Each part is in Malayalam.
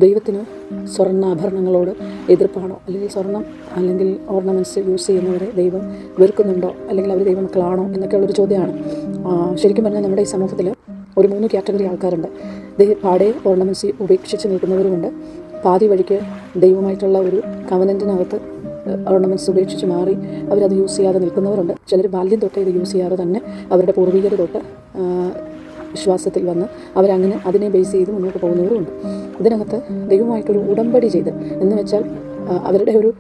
ദൈവത്തിന് സ്വർണ്ണാഭരണങ്ങളോട് എതിർപ്പാണോ, അല്ലെങ്കിൽ സ്വർണം അല്ലെങ്കിൽ ഓർണമെൻറ്റ്സ് യൂസ് ചെയ്യുന്നവരെ ദൈവം വെറുക്കുന്നുണ്ടോ, അല്ലെങ്കിൽ അവർ ദൈവമക്കളാണോ എന്നൊക്കെയുള്ളൊരു ചോദ്യമാണ്. ശരിക്കും പറഞ്ഞാൽ നമ്മുടെ ഈ സമൂഹത്തിൽ ഒരു 3 കാറ്റഗറി ആൾക്കാരുണ്ട്. പാടെ ഓർണമെൻറ്റ്സ് ഉപേക്ഷിച്ച് നിൽക്കുന്നവരുമുണ്ട്. പാതി വഴിക്ക് ദൈവമായിട്ടുള്ള ഒരു കവനൻറ്റിനകത്ത് ഓർണമെൻറ്റ്സ് ഉപേക്ഷിച്ച് മാറി അവരത് യൂസ് ചെയ്യാതെ നിൽക്കുന്നവരുണ്ട്. ചിലർ ബാല്യം തൊട്ടേ ഇത് യൂസ് ചെയ്യാതെ തന്നെ അവരുടെ പൂർവികർ തൊട്ട് വിശ്വാസത്തിൽ വന്ന് അവരങ്ങനെ അതിനെ ബേസ് ചെയ്ത് മുന്നോട്ട് പോകുന്നവരുമുണ്ട്. ഇതിനകത്ത് ദൈവമായിട്ടൊരു ഉടമ്പടി ചെയ്ത്, എന്ന് വെച്ചാൽ അവരുടെ ഒരു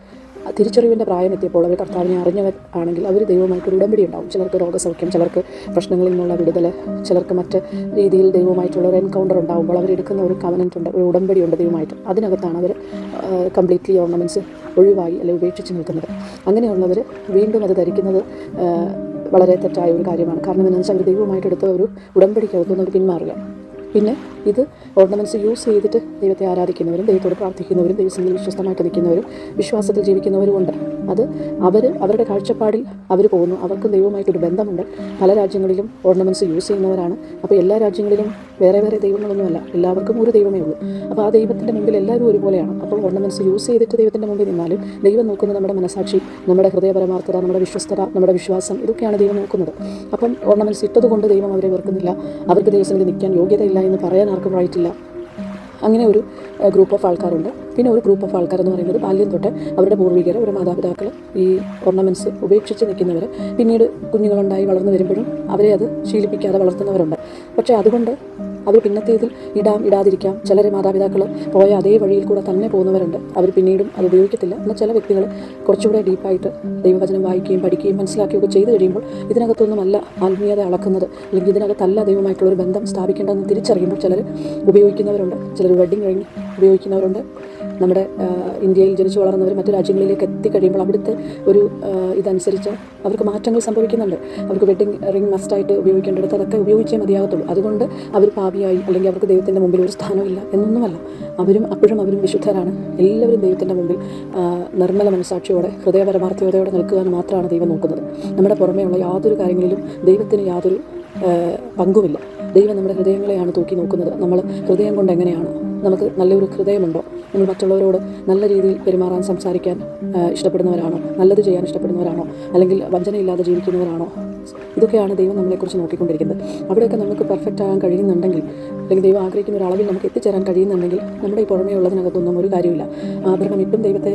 തിരിച്ചറിവിൻ്റെ പ്രായം എത്തിയപ്പോൾ അവർ കർത്താവിനെ അറിഞ്ഞവർ ആണെങ്കിൽ അവർ ദൈവമായിട്ടൊരു ഉടമ്പടി ഉണ്ടാവും. ചിലർക്ക് രോഗസൗഖ്യം, ചിലർക്ക് പ്രശ്നങ്ങളിൽ നിന്നുള്ള വിടുതൽ, ചിലർക്ക് മറ്റ് രീതിയിൽ ദൈവമായിട്ടുള്ള ഒരു എൻകൗണ്ടർ ഉണ്ടാകുമ്പോൾ അവരെടുക്കുന്ന ഒരു കവനൻ്റ് ഉണ്ട്, ഒരു ഉടമ്പടി ഉണ്ട് ദൈവമായിട്ട്. അതിനകത്താണ് അവർ കംപ്ലീറ്റ്ലി ഓർണമെൻറ്റ്സ് ഒഴിവായി അല്ലെങ്കിൽ ഉപേക്ഷിച്ച് നിൽക്കുന്നത്. അങ്ങനെയുള്ളവർ വീണ്ടും അത് ധരിക്കുന്നത് വളരെ തെറ്റായ ഒരു കാര്യമാണ്. കാരണം എന്താണെന്ന് വെച്ചാൽ അവർ ദൈവമായിട്ടെടുത്ത ഒരു ഉടമ്പടിക്കകത്തുനിന്ന് അവർ പിന്മാറുക. പിന്നെ ഇത് ഓർണമെൻറ്റ്സ് യൂസ് ചെയ്തിട്ട് ദൈവത്തെ ആരാധിക്കുന്നവരും ദൈവത്തോട് പ്രാർത്ഥിക്കുന്നവരും ദൈവസന്നിധിയിൽ വിശ്വസ്തമായിട്ട് നിൽക്കുന്നവരും വിശ്വാസത്തിൽ ജീവിക്കുന്നവരും ഉണ്ട്. അത് അവരുടെ കാഴ്ചപ്പാടിൽ അവർ പോകുന്നു. അവർക്ക് ദൈവമായിട്ടൊരു ബന്ധമുണ്ട്. പല രാജ്യങ്ങളിലും ഓർണമെൻറ്റ്സ് യൂസ് ചെയ്യുന്നവരാണ്. അപ്പോൾ എല്ലാ രാജ്യങ്ങളിലും വേറെ വേറെ ദൈവങ്ങളൊന്നുമല്ല, എല്ലാവർക്കും ഒരു ദൈവമേ ഉള്ളൂ. അപ്പോൾ ആ ദൈവത്തിൻ്റെ മുമ്പിൽ എല്ലാവരും ഒരുപോലെയാണ്. അപ്പോൾ ഓർണമെൻറ്റ്സ് യൂസ് ചെയ്തിട്ട് ദൈവത്തിൻ്റെ മുമ്പിൽ നിന്നാലും ദൈവം നോക്കുന്നത് നമ്മുടെ മനസാക്ഷി, നമ്മുടെ ഹൃദയപരമാർത്ഥത, നമ്മുടെ വിശ്വസ്തത, നമ്മുടെ വിശ്വാസം, ഇതൊക്കെയാണ് ദൈവം നോക്കുന്നത്. അപ്പം ഓർണമെൻറ്റ്സ് ഇട്ടതുകൊണ്ട് ദൈവം അവരെ വെറുക്കുന്നില്ല, അവർക്ക് ദൈവസന്നിധി നിൽക്കാൻ യോഗ്യതയില്ല എന്ന് പറയാൻ ആർക്കും റൈറ്റില്ല. അങ്ങനെ ഒരു ഗ്രൂപ്പ് ഓഫ് ആൾക്കാരുണ്ട്. പിന്നെ ഒരു ഗ്രൂപ്പ് ഓഫ് ആൾക്കാർ എന്ന് പറയുന്നത് ബാല്യം തൊട്ട് അവരുടെ പൂർവികർ, അവരുടെ മാതാപിതാക്കൾ ഈ ഓർണമെൻറ്റ്സ് ഉപേക്ഷിച്ച് നിൽക്കുന്നവർ പിന്നീട് കുഞ്ഞുങ്ങളുണ്ടായി വളർന്നു വരുമ്പോഴും അവരെ അത് ശീലിപ്പിക്കാതെ വളർത്തുന്നവരുണ്ട്. പക്ഷേ അതുകൊണ്ട് അവർ പിന്നത്തേതിൽ ഇടാതിരിക്കാം. ചിലരെ മാതാപിതാക്കൾ പോയ അതേ വഴിയിൽ കൂടെ തന്നെ പോകുന്നവരുണ്ട്. അവർ പിന്നീടും അത് ഉപയോഗിക്കത്തില്ല. എന്നാൽ ചില വ്യക്തികൾ കുറച്ചുകൂടെ ഡീപ്പായിട്ട് ദൈവവചനം വായിക്കുകയും പഠിക്കുകയും മനസ്സിലാക്കുകയൊക്കെ ചെയ്തു കഴിയുമ്പോൾ ഇതിനകത്തൊന്നുമല്ല ആത്മീയത അളക്കുന്നത്, അല്ലെങ്കിൽ ഇതിനകത്തല്ല ദൈവമായിട്ടുള്ളൊരു ബന്ധം സ്ഥാപിക്കേണ്ടതെന്ന് തിരിച്ചറിയുമ്പോൾ ചിലർ ഉപയോഗിക്കുന്നവരുണ്ട്. ചിലർ വെഡ്ഡിങ് കഴിഞ്ഞ് ഉപയോഗിക്കുന്നവരുണ്ട്. നമ്മുടെ ഇന്ത്യയിൽ ജനിച്ചു വളർന്നവർ മറ്റു രാജ്യങ്ങളിലേക്ക് എത്തിക്കഴിയുമ്പോൾ അവിടുത്തെ ഒരു ഇതനുസരിച്ച് അവർക്ക് മാറ്റങ്ങൾ സംഭവിക്കുന്നുണ്ട്. അവർക്ക് വെഡ്ഡിങ് റിംഗ് മസ്റ്റായിട്ട് ഉപയോഗിക്കേണ്ടടുത്ത് അതൊക്കെ ഉപയോഗിച്ചേ മതിയാകത്തുള്ളൂ. അതുകൊണ്ട് അവർ പാപിയായി അല്ലെങ്കിൽ അവർക്ക് ദൈവത്തിൻ്റെ മുമ്പിൽ ഒരു സ്ഥാനമില്ല എന്നൊന്നുമല്ല. അവരും വിശുദ്ധരാണ്. എല്ലാവരും ദൈവത്തിൻ്റെ മുമ്പിൽ നിർമ്മല മനസാക്ഷിയോടെ ഹൃദയപരമാർത്ഥതയോടെ നിൽക്കുക എന്ന് മാത്രമാണ് ദൈവം നോക്കുന്നത്. നമ്മുടെ പുറമേയുള്ള യാതൊരു കാര്യങ്ങളിലും ദൈവത്തിന് യാതൊരു പങ്കുമില്ല. ദൈവം നമ്മുടെ ഹൃദയങ്ങളെയാണ് തൂക്കി നോക്കുന്നത്. നമ്മൾ ഹൃദയം കൊണ്ട് എങ്ങനെയാണ്, നമുക്ക് നല്ലൊരു ഹൃദയമുണ്ടോ, നമ്മൾ മറ്റുള്ളവരോട് നല്ല രീതിയിൽ പെരുമാറാൻ സംസാരിക്കാൻ ഇഷ്ടപ്പെടുന്നവരാണോ, നല്ലത് ചെയ്യാൻ ഇഷ്ടപ്പെടുന്നവരാണോ, അല്ലെങ്കിൽ വഞ്ചനയില്ലാതെ ജീവിക്കുന്നവരാണോ, ഇതൊക്കെയാണ് ദൈവം നമ്മളെക്കുറിച്ച് നോക്കിക്കൊണ്ടിരിക്കുന്നത്. അവിടെയൊക്കെ നമുക്ക് പെർഫെക്റ്റ് ആകാൻ കഴിയുന്നുണ്ടെങ്കിൽ, അല്ലെങ്കിൽ ദൈവം ആഗ്രഹിക്കുന്ന ഒരു അളവിൽ നമുക്ക് എത്തിച്ചേരാൻ കഴിയുന്നുണ്ടെങ്കിൽ നമ്മുടെ ഈ പുറമേ ഉള്ളതിനകത്തൊന്നും ഒരു കാര്യമില്ല. ആഭരണം ഇട്ടും ദൈവത്തെ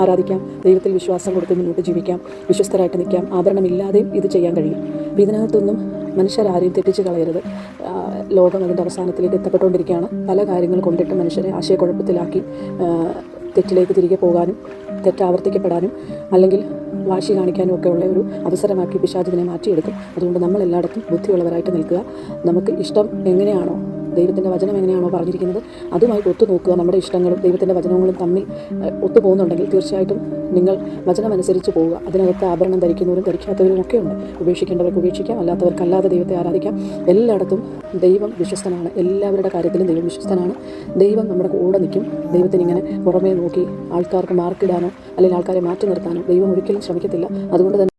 ആരാധിക്കാം, ദൈവത്തിൽ വിശ്വാസം കൊടുത്ത് മുന്നോട്ട് ജീവിക്കാം, വിശ്വസ്തരായിട്ട് നിൽക്കാം. ആഭരണമില്ലാതെയും ഇത് ചെയ്യാൻ കഴിയും. അപ്പോൾ ഇതിനകത്തൊന്നും മനുഷ്യരാരെയും തെറ്റിച്ച് കളയരുത്. ലോകം അതിൻ്റെ അവസാനത്തിലേക്ക് എത്തപ്പെട്ടുകൊണ്ടിരിക്കുകയാണ്. പല കാര്യങ്ങൾ കൊണ്ടിട്ട് മനുഷ്യരെ ആശയക്കുഴപ്പത്തിലാക്കി തെറ്റിലേക്ക് തിരികെ പോകാനും തെറ്റാവർത്തിക്കപ്പെടാനും അല്ലെങ്കിൽ വാശി കാണിക്കാനും ഒക്കെ ഉള്ള ഒരു അവസരമാക്കി പിശാചിനെ മാറ്റിയെടുക്കും. അതുകൊണ്ട് നമ്മൾ എല്ലായിടത്തും ബുദ്ധിയുള്ളവരായിട്ട് നിൽക്കുക. നമുക്ക് ഇഷ്ടം എങ്ങനെയാണോ, ദൈവത്തിൻ്റെ വചനം എങ്ങനെയാണോ പറഞ്ഞിരിക്കുന്നത് അതുമായി ഒത്തുനോക്കുക. നമ്മുടെ ഇഷ്ടങ്ങളും ദൈവത്തിൻ്റെ വചനങ്ങളും തമ്മിൽ ഒത്തുപോകുന്നുണ്ടെങ്കിൽ തീർച്ചയായിട്ടും നിങ്ങൾ വചനമനുസരിച്ച് പോവുക. അതിനകത്ത് ആഭരണം ധരിക്കുന്നവരും ധരിക്കാത്തവരും ഒക്കെ ഉണ്ട്. ഉപേക്ഷിക്കേണ്ടവർക്ക് ഉപേക്ഷിക്കാം, അല്ലാത്തവർക്കല്ലാതെ ദൈവത്തെ ആരാധിക്കാം. എല്ലായിടത്തും ദൈവം വിശ്വസ്തനാണ്. എല്ലാവരുടെ കാര്യത്തിലും ദൈവം വിശ്വസ്തനാണ്. ദൈവം നമ്മുടെ കൂടെ നിൽക്കും. ദൈവത്തിന് ഇങ്ങനെ പുറമേ നോക്കി ആൾക്കാർക്ക് മാർക്കിടാനോ അല്ലെങ്കിൽ ആൾക്കാരെ മാറ്റി നിർത്താനോ ദൈവം ഒരിക്കലും ശ്രമിക്കത്തില്ല. അതുകൊണ്ട് തന്നെ